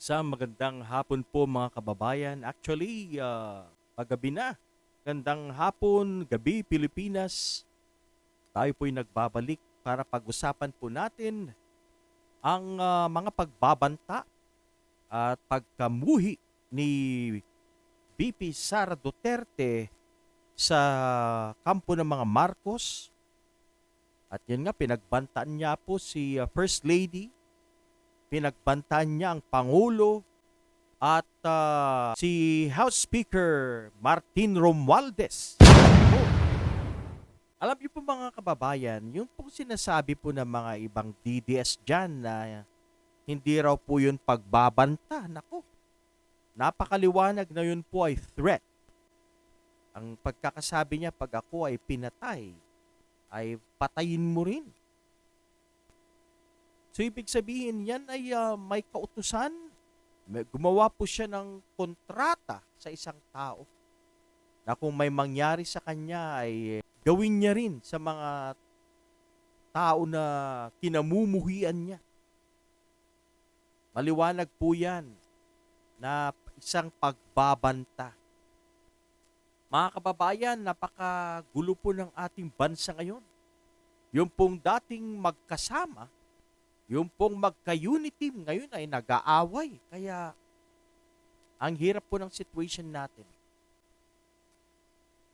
Sa magandang hapon po mga kababayan. Actually, paggabi na. Gandang hapon, gabi Pilipinas. Tayo po'y nagbabalik para pag-usapan po natin ang mga pagbabanta at pagkamuhi ni VP Sara Duterte sa kampo ng mga Marcos. At yan nga, pinagbantaan niya po si First Lady, pinagbantaan niya ang Pangulo, at si House Speaker Martin Romualdez. Oh, alam niyo po mga kababayan, yung pong sinasabi po ng mga ibang DDS dyan na hindi raw po yun pagbabanta. Nako, napakaliwanag na yun po ay threat. Ang pagkakasabi niya, pag ako ay pinatay, ay patayin mo rin. So ibig sabihin yan ay may kautusan. Gumawa po siya ng kontrata sa isang tao na kung may mangyari sa kanya ay gawin niya rin sa mga tao na kinamumuhian niya. Maliwanag po yan na isang pagbabanta. Mga kababayan, napakagulo po ng ating bansa ngayon. Yung pong dating magkasama, yung pong magka-unity ngayon ay nag-aaway. Kaya ang hirap po ng situation natin.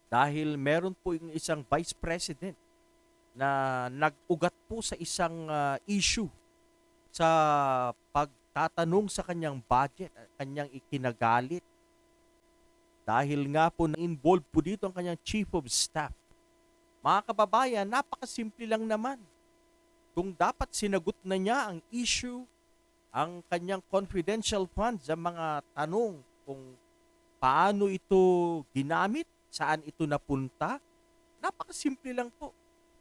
Dahil meron po yung isang vice president na nag-ugat po sa isang issue sa pagtatanong sa kanyang budget, kanyang ikinagalit. Dahil nga po na-involve po dito ang kanyang chief of staff. Mga kababayan, napakasimple lang naman. Kung dapat sinagot na niya ang issue, ang kanyang confidential funds, ang mga tanong kung paano ito ginamit, saan ito napunta, napakasimple lang po.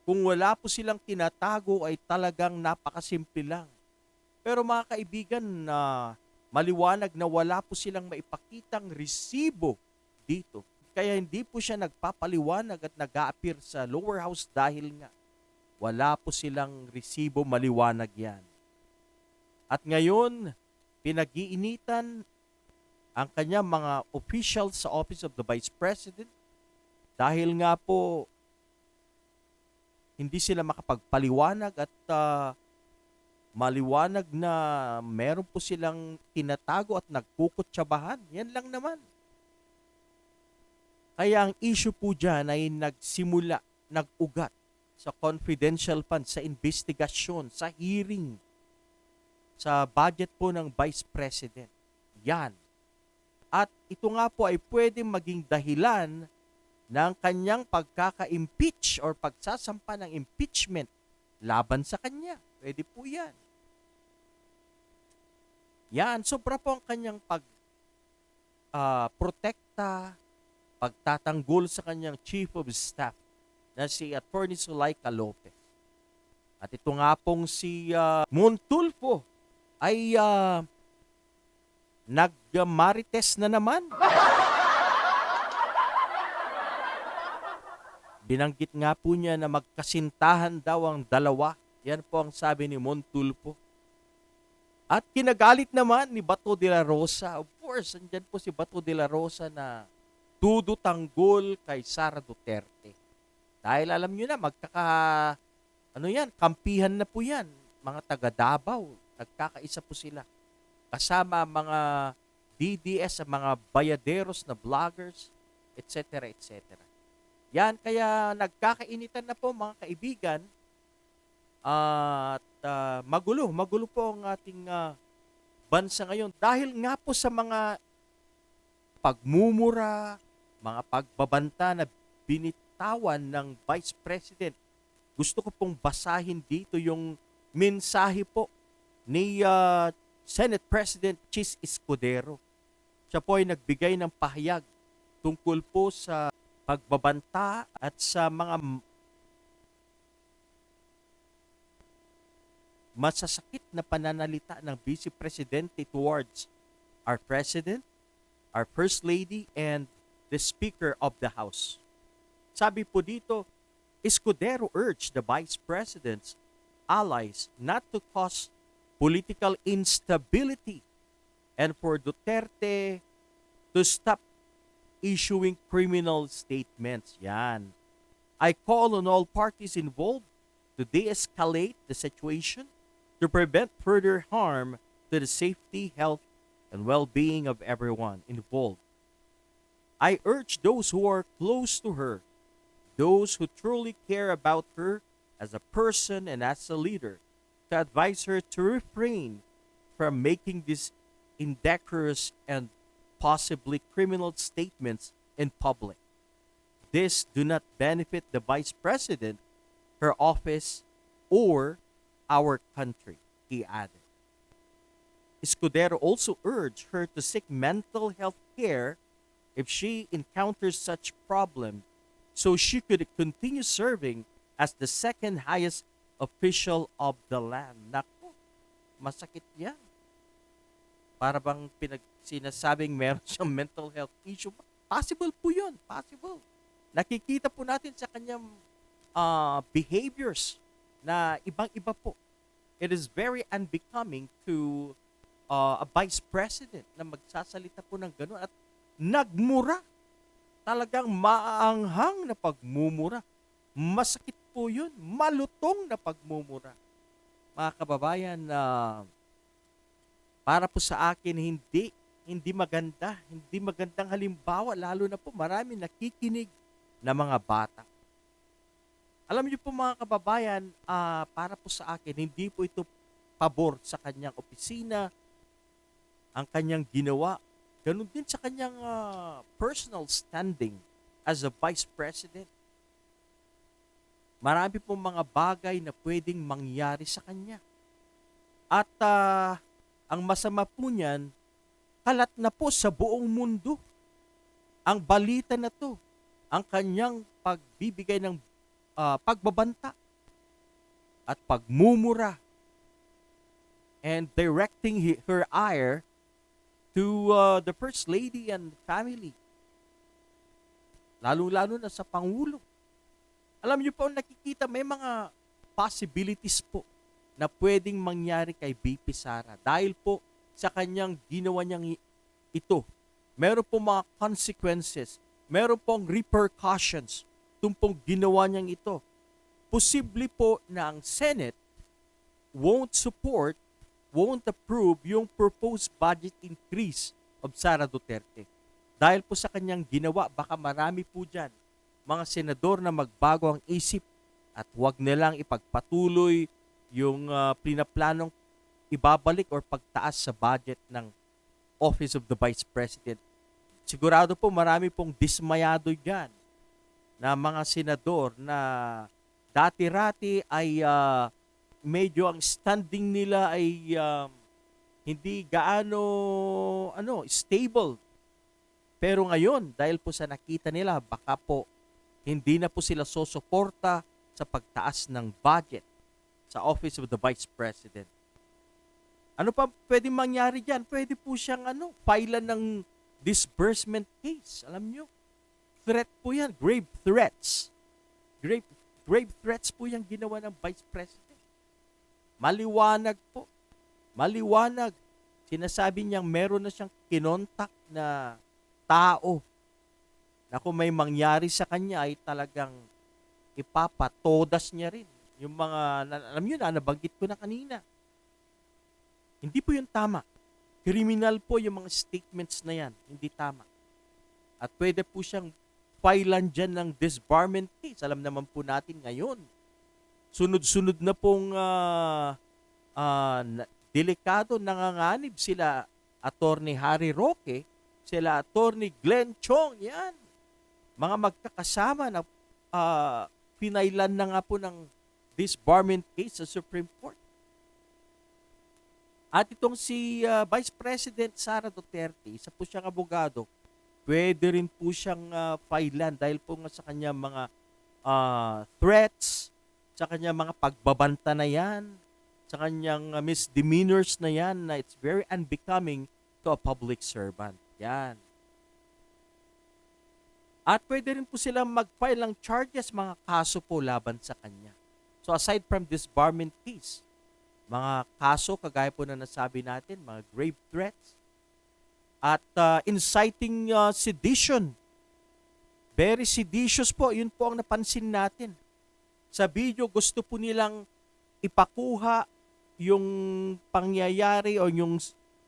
Kung wala po silang tinatago ay talagang napakasimple lang. Pero mga kaibigan, maliwanag na wala po silang maipakitang resibo dito. Kaya hindi po siya nagpapaliwanag at nag-a-appear sa lower house dahil nga wala po silang resibo, maliwanag yan. At ngayon, pinag-iinitan ang kanyang mga officials sa Office of the Vice President dahil nga po hindi sila makapagpaliwanag at maliwanag na meron po silang tinatago at nagkukutsabahan. Yan lang naman. Kaya ang issue po dyan ay nagsimula, nag-ugat sa confidential funds, sa investigasyon, sa hearing, sa budget po ng Vice President. Yan. At ito nga po ay pwedeng maging dahilan ng kanyang pagkaka-impeach or pagsasampa ng impeachment laban sa kanya. Pwede po yan. Yan, sobra po ang kanyang protekta, pagtatanggol sa kanyang chief of staff na si Attorney Zulaika Lopez. At ito nga pong si Montulfo ay nag-marites na naman. Binanggit nga po niya na magkasintahan daw ang dalawa. Yan po ang sabi ni Montulfo. At kinagalit naman ni Bato de la Rosa. Of course, andyan po si Bato de la Rosa na tudutanggol kay Sara Duterte. Dahil alam nyo na, kampihan na po yan. Mga taga Davao, nagkakaisa po sila. Kasama mga DDS, mga bayaderos na vloggers, etc. etc. Yan, kaya nagkakainitan na po mga kaibigan. At magulo po ang ating bansa ngayon. Dahil nga po sa mga pagmumura, mga pagbabanta na binitawan ng Vice President. Gusto ko pong basahin dito yung mensahe po ni Senate President Chis Escudero. Siya po ay nagbigay ng pahayag tungkol po sa pagbabanta at sa mga masasakit na pananalita ng Vice Presidente towards our President, our First Lady, and the Speaker of the House. Sabi po dito, Escudero urged the Vice President's allies not to cause political instability and for Duterte to stop issuing criminal statements. Yan. I call on all parties involved to de-escalate the situation to prevent further harm to the safety, health, and well-being of everyone involved. I urge those who are close to her, those who truly care about her as a person and as a leader, to advise her to refrain from making these indecorous and possibly criminal statements in public. This do not benefit the Vice President, her office, or our country, he added. Escudero also urged her to seek mental health care if she encounters such problem so she could continue serving as the second highest official of the land. Naku, masakit yan. Para bang sinasabing meron siyang mental health issue. Possible po yun. Possible. Nakikita po natin sa kanyang behaviors na ibang-iba po. It is very unbecoming to a vice president na magsasalita po ng gano'n at nagmura. Talagang maanghang na pagmumura. Masakit po yun. Malutong na pagmumura. Mga kababayan, para po sa akin, hindi magandang halimbawa, lalo na po marami nakikinig na mga bata. Alam niyo po mga kababayan, para po sa akin, hindi po ito pabor sa kanyang opisina, ang kanyang ginawa. Ganun din sa kanyang personal standing as a vice president. Marami pong mga bagay na pwedeng mangyari sa kanya. At ang masama po niyan, kalat na po sa buong mundo. Ang balita na to, ang kanyang pagbibigay ng pagbabanta at pagmumura and directing her ire to the First Lady and family. Lalo-lalo na sa Pangulo. Alam niyo po, nakikita may mga possibilities po na pwedeng mangyari kay BP Sara dahil po sa kanyang ginawa niyang ito. Meron po mga consequences, meron pong repercussions tumpong ginawa niyang ito. Posible po na ang Senate won't approve yung proposed budget increase of Sara Duterte. Dahil po sa kanyang ginawa, baka marami po dyan mga senador na magbago ang isip at huwag nilang ipagpatuloy yung pinaplanong ibabalik or pagtaas sa budget ng Office of the Vice President. Sigurado po marami pong dismayado dyan na mga senador na dati-rati ay medyo ang standing nila ay hindi gaano stable. Pero ngayon, dahil po sa nakita nila, baka po hindi na po sila sosuporta sa pagtaas ng budget sa Office of the Vice President. Ano pa pwede mangyari dyan? Pwede po siyang filean ng disbursement case. Alam nyo, threat po yan. Grave threats. Grave threats po yung ginawa ng Vice President. Maliwanag po. Maliwanag. Sinasabi niyang meron na siyang kinontak na tao na kung may mangyari sa kanya ay talagang ipapatodas niya rin. Yung mga, alam nyo na, nabanggit ko na kanina. Hindi po yun tama. Criminal po yung mga statements na yan. Hindi tama. At pwede po siyang filean dyan ng disbarment case. Alam naman po natin ngayon. Sunod-sunod na pong delikado, nanganganib sila Attorney Harry Roque, sila Attorney Glenn Chong, yan. Mga magkakasama na pinailan na nga po ng disbarment case sa Supreme Court. At itong si Vice President Sara Duterte, isa po siyang abogado, pwede rin po siyang filean dahil po nga sa kanya mga threats, sa kanya mga pagbabanta na yan, sa kanyang misdemeanors na yan na it's very unbecoming to a public servant. Yan. At pwede rin po silang mag-file ng charges, mga kaso po laban sa kanya. So aside from disbarment case, mga kaso, kagaya po na nasabi natin, mga grave threats, at inciting sedition. Very seditious po, yun po ang napansin natin. Sa video, gusto po nilang ipakuha yung pangyayari o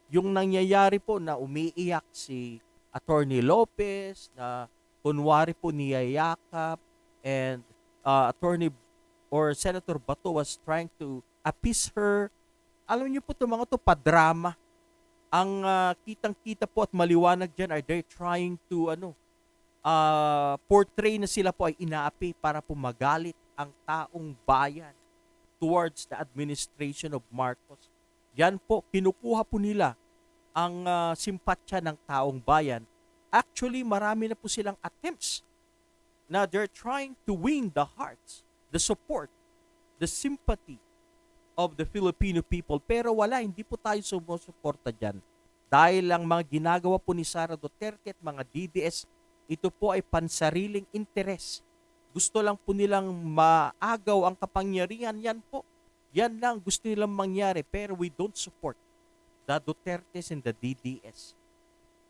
yung nangyayari po na umiiyak si Attorney Lopez, na kunwari po niyayakap, and Attorney or Senator Bato was trying to appease her. Alam niyo po ito mga to, padrama. Ang kitang-kita po at maliwanag dyan are they trying to portray na sila po ay inaapi para po magalit ang taong bayan towards the administration of Marcos. Yan po, kinukuha po nila ang simpatya ng taong bayan. Actually, marami na po silang attempts na they're trying to win the hearts, the support, the sympathy of the Filipino people. Pero wala, hindi po tayo sumusuporta dyan. Dahil ang mga ginagawa po ni Sara Duterte at mga DDS, ito po ay pansariling interes. Gusto lang po nilang maagaw ang kapangyarihan. Yan po. Yan lang gusto nilang mangyari. Pero we don't support the Dutertes and the DDS.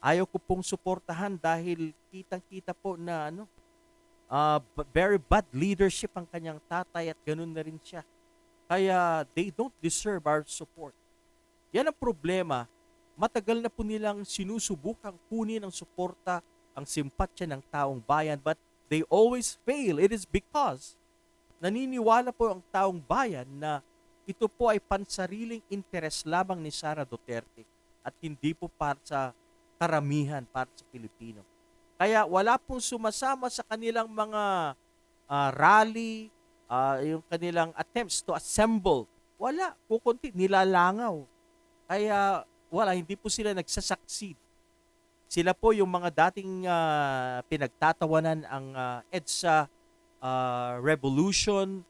Ayaw ko pong suportahan dahil kitang-kita po na very bad leadership ang kanyang tatay at ganun na rin siya. Kaya they don't deserve our support. Yan ang problema. Matagal na po nilang sinusubukang kunin ang suporta, ang simpatya ng taong bayan, but they always fail. It is because naniniwala po ang taong bayan na ito po ay pansariling interes lamang ni Sara Duterte at hindi po para sa karamihan, para sa Pilipino. Kaya wala pong sumasama sa kanilang mga rally, yung kanilang attempts to assemble. Wala, kukunti, nilalangaw. Kaya wala, hindi po sila nagsasucceed. Sila po yung mga dating pinagtatawanan ang EDSA Revolution,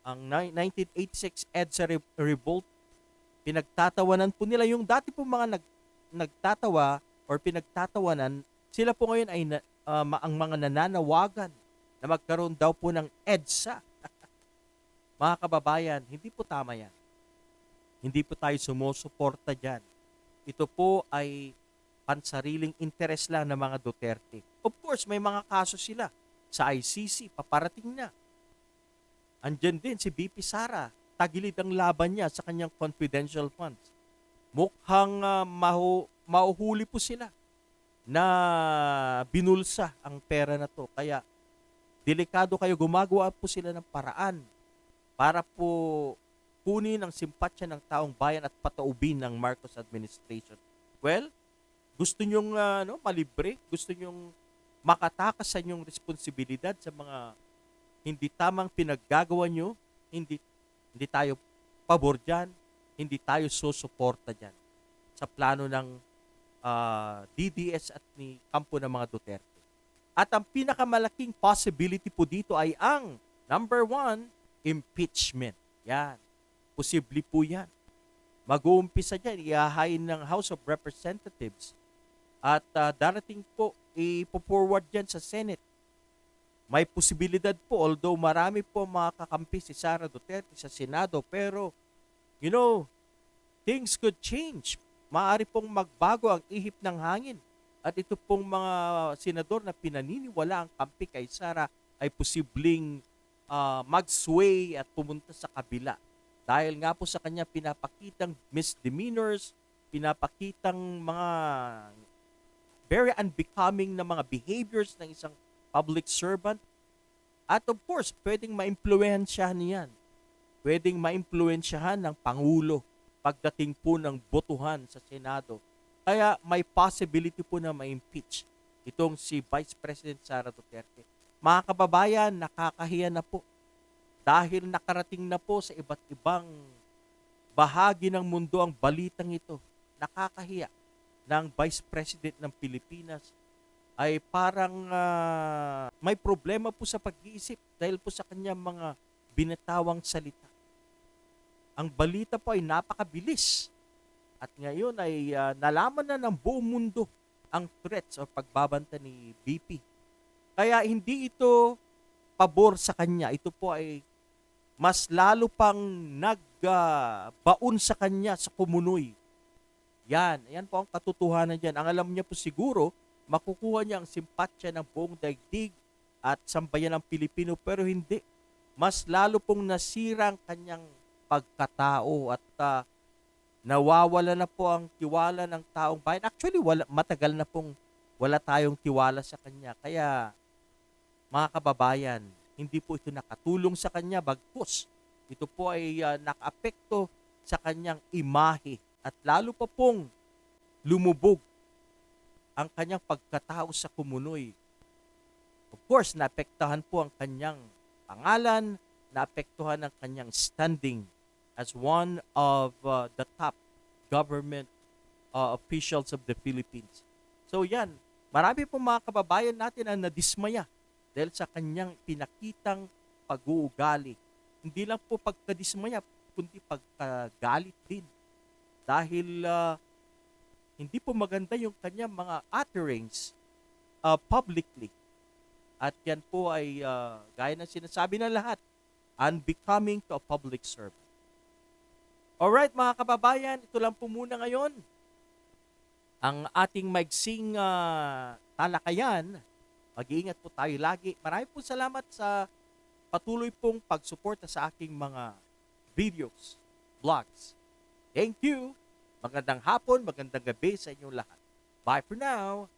ang 1986 EDSA Revolt. Pinagtatawanan po nila yung dati po mga nagtatawa or pinagtatawanan, sila po ngayon ay ang mga nananawagan na magkaroon daw po ng EDSA. Mga kababayan, hindi po tama yan. Hindi po tayo sumusuporta dyan. Ito po ay pansariling interes lang ng mga Duterte. Of course, may mga kaso sila. Sa ICC, paparating na. Andyan din si BP Sara. Tagilid ang laban niya sa kanyang confidential funds. Mukhang mauhuli po sila na binulsa ang pera na to. Kaya delikado kayo, gumagawa po sila ng paraan para po kunin ang simpatya ng taong bayan at pataubin ng Marcos administration. Well, gusto nyong malibre, gusto nyong makatakas sa inyong responsibilidad sa mga hindi tamang pinaggagawa nyo, hindi tayo pabor dyan, hindi tayo susuporta dyan sa plano ng DDS at ni kampo ng mga Duterte. At ang pinakamalaking possibility po dito ay ang number 1, impeachment. Yan. Posible po yan. Mag-uumpisa dyan, ihahain ng House of Representatives. At darating po, ipo-forward dyan sa Senate. May posibilidad po, although marami po makakampi si Sara Duterte sa Senado, pero, things could change. Maaari pong magbago ang ihip ng hangin. At ito pong mga senador na pinaniniwala ang kampi kay Sara ay posibleng mag-sway at pumunta sa kabila. Dahil nga po sa kanya pinapakitang misdemeanors, pinapakitang mga very unbecoming na mga behaviors ng isang public servant. At of course, pwedeng ma-impluwensyahan niyan. Pwedeng ma-impluwensyahan ng Pangulo pagdating po ng botohan sa Senado. Kaya may possibility po na ma-impeach itong si Vice President Sara Duterte. Mga kababayan, nakakahiya na po. Dahil nakarating na po sa iba't ibang bahagi ng mundo ang balitang ito. Nakakahiya ng Vice President ng Pilipinas ay parang may problema po sa pag-iisip dahil po sa kanyang mga binitawang salita. Ang balita po ay napakabilis. At ngayon ay nalaman na ng buong mundo ang threats o pagbabanta ni BP. Kaya hindi ito pabor sa kanya. Ito po ay mas lalo pang nagbaon sa kanya sa kumunoy Yan po ang katotohanan dyan. Ang alam niya po siguro, makukuha niya ang simpatya ng buong daigdig at sambayan ng Pilipino, pero hindi. Mas lalo pong nasira ang kanyang pagkatao at nawawala na po ang tiwala ng taong bayan. Actually, matagal na pong wala tayong tiwala sa kanya. Kaya, mga kababayan, hindi po ito nakatulong sa kanya, bagkus ito po ay nakaapekto sa kanyang imahe at lalo pa pong lumubog ang kanyang pagkatao sa Kumunoy. Of course, naapektuhan po ang kanyang pangalan, naapektuhan ang kanyang standing as one of the top government officials of the Philippines. So yan, marami po mga kababayan natin ang nadismaya dahil sa kanyang pinakitang pag-uugali. Hindi lang po pagkadismaya, kundi pagkagalit din. Dahil hindi po maganda yung kanyang mga utterings publicly. At yan po ay gaya ng sinasabi ng lahat, unbecoming to a public servant. Alright mga kababayan, ito lang po muna ngayon ang ating maigsing talakayan. Mag-iingat po tayo lagi. Maraming po salamat sa patuloy pong pagsuporta sa aking mga videos, vlogs. Thank you. Magandang hapon, magandang gabi sa inyong lahat. Bye for now.